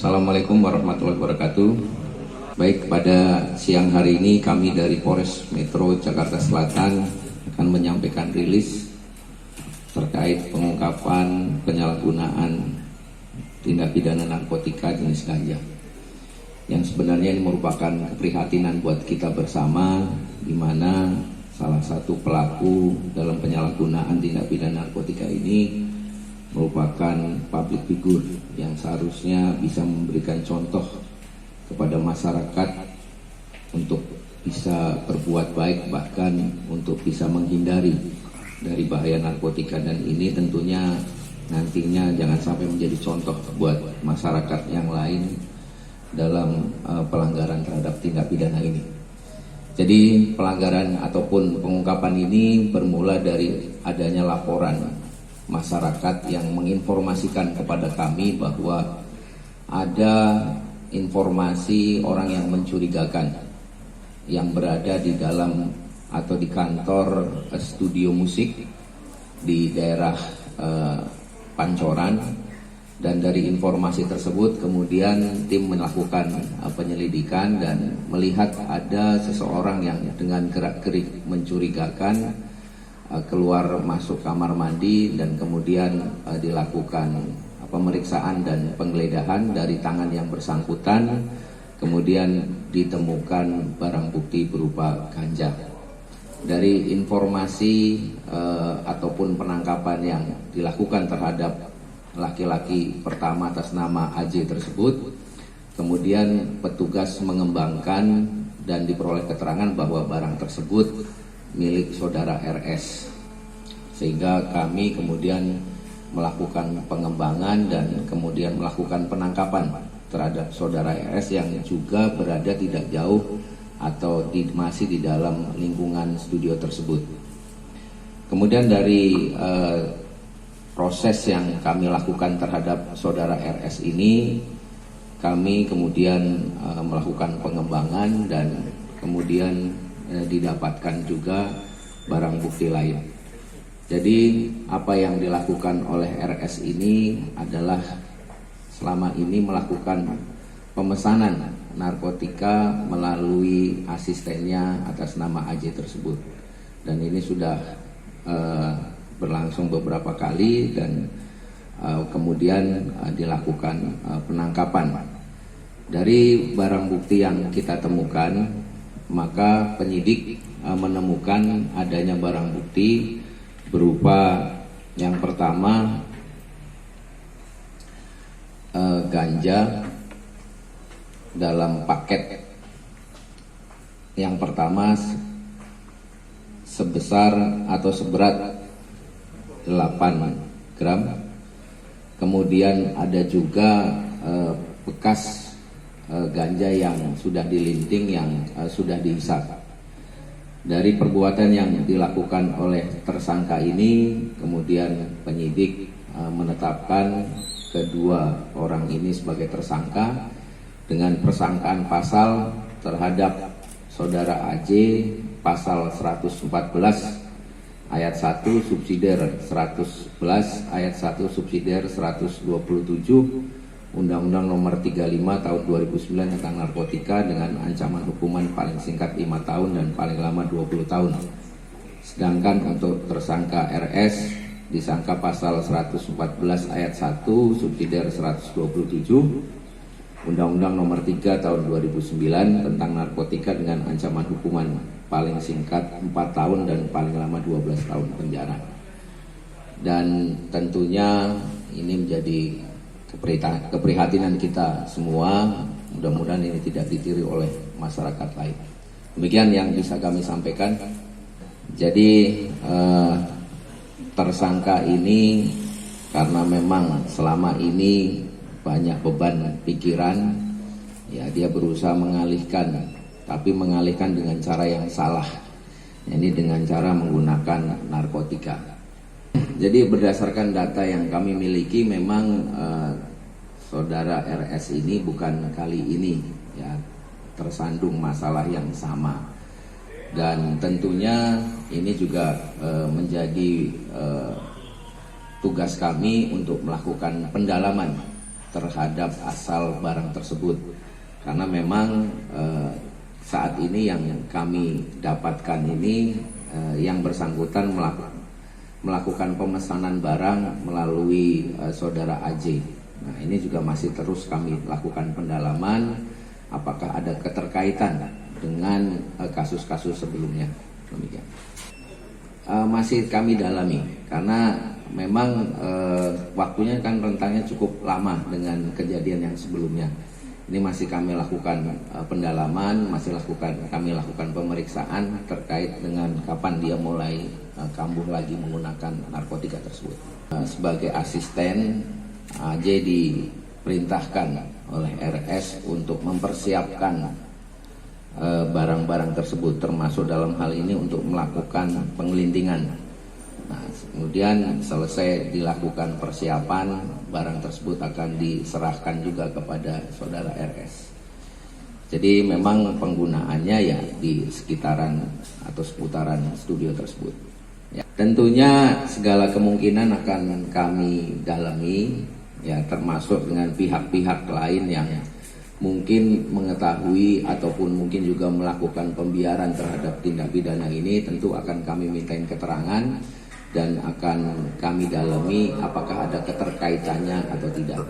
Assalamualaikum warahmatullahi wabarakatuh. Baik, pada siang hari ini kami dari Polres Metro Jakarta Selatan akan menyampaikan rilis terkait pengungkapan penyalahgunaan tindak pidana narkotika jenis ganja. Yang sebenarnya ini merupakan keprihatinan buat kita bersama, di mana salah satu pelaku dalam penyalahgunaan tindak pidana narkotika ini merupakan public figure yang seharusnya bisa memberikan contoh kepada masyarakat untuk bisa berbuat baik, bahkan untuk bisa menghindari dari bahaya narkotika. Dan ini tentunya nantinya jangan sampai menjadi contoh buat masyarakat yang lain dalam pelanggaran terhadap tindak pidana ini. Jadi pelanggaran ataupun pengungkapan ini bermula dari adanya laporan masyarakat yang menginformasikan kepada kami bahwa ada informasi orang yang mencurigakan yang berada di dalam atau di kantor studio musik di daerah Pancoran, dan dari informasi tersebut kemudian tim melakukan penyelidikan dan melihat ada seseorang yang dengan gerak-gerik mencurigakan keluar masuk kamar mandi, dan kemudian dilakukan pemeriksaan dan penggeledahan dari tangan yang bersangkutan. Kemudian ditemukan barang bukti berupa ganja. Dari informasi ataupun penangkapan yang dilakukan terhadap laki-laki pertama atas nama AJ tersebut, kemudian petugas mengembangkan dan diperoleh keterangan bahwa barang tersebut milik saudara RS, sehingga kami kemudian melakukan pengembangan dan kemudian melakukan penangkapan terhadap saudara RS yang juga berada tidak jauh atau masih di dalam lingkungan studio tersebut. Kemudian dari proses yang kami lakukan terhadap saudara RS ini, kami kemudian melakukan pengembangan dan kemudian didapatkan juga barang bukti lain. Jadi apa yang dilakukan oleh RS ini adalah selama ini melakukan pemesanan narkotika melalui asistennya atas nama AJ tersebut, dan ini sudah berlangsung beberapa kali dan kemudian dilakukan penangkapan. Dari barang bukti yang kita temukan, maka penyidik menemukan adanya barang bukti berupa yang pertama ganja dalam paket yang pertama sebesar atau seberat 8 gram. Kemudian ada juga bekas ganja yang sudah dilinting, yang sudah dihisap. Dari perbuatan yang dilakukan oleh tersangka ini, kemudian penyidik menetapkan kedua orang ini sebagai tersangka dengan persangkaan pasal terhadap saudara AJ pasal 114 ayat 1 subsidiar 111 ayat 1 subsidiar 127 Undang-Undang Nomor 35 Tahun 2009 tentang narkotika dengan ancaman hukuman paling singkat 5 tahun dan paling lama 20 tahun. Sedangkan untuk tersangka RS disangka pasal 114 ayat 1 subsidiar 127 Undang-Undang Nomor 3 Tahun 2009 tentang narkotika dengan ancaman hukuman paling singkat 4 tahun dan paling lama 12 tahun penjara. Dan tentunya ini menjadi keprihatinan kita semua. Mudah-mudahan ini tidak ditiru oleh masyarakat lain. Demikian yang bisa kami sampaikan. Jadi tersangka ini karena memang selama ini banyak beban pikiran, ya dia berusaha mengalihkan, tapi mengalihkan dengan cara yang salah. Ini dengan cara menggunakan narkotika. Jadi berdasarkan data yang kami miliki, memang saudara RS ini bukan kali ini ya tersandung masalah yang sama, dan tentunya ini juga menjadi tugas kami untuk melakukan pendalaman terhadap asal barang tersebut. Karena memang saat ini yang kami dapatkan ini yang bersangkutan melakukan pemesanan barang melalui saudara AJ. Nah, ini juga masih terus kami lakukan pendalaman apakah ada keterkaitan dengan kasus-kasus sebelumnya. Demikian. Masih kami dalami karena memang waktunya kan rentangnya cukup lama dengan kejadian yang sebelumnya. Ini masih kami lakukan pendalaman, kami lakukan pemeriksaan terkait dengan kapan dia mulai kambuh lagi menggunakan narkotika tersebut. Sebagai asisten, AJ diperintahkan oleh RS untuk mempersiapkan barang-barang tersebut, termasuk dalam hal ini untuk melakukan penggelintingan. Nah, kemudian selesai dilakukan persiapan, barang tersebut akan diserahkan juga kepada saudara RS. Jadi memang penggunaannya ya di sekitaran atau seputaran studio tersebut. Ya, tentunya segala kemungkinan akan kami dalami, ya termasuk dengan pihak-pihak lain yang mungkin mengetahui ataupun mungkin juga melakukan pembiaran terhadap tindak pidana ini. Tentu akan kami mintain keterangan dan akan kami dalami apakah ada keterkaitannya atau tidak.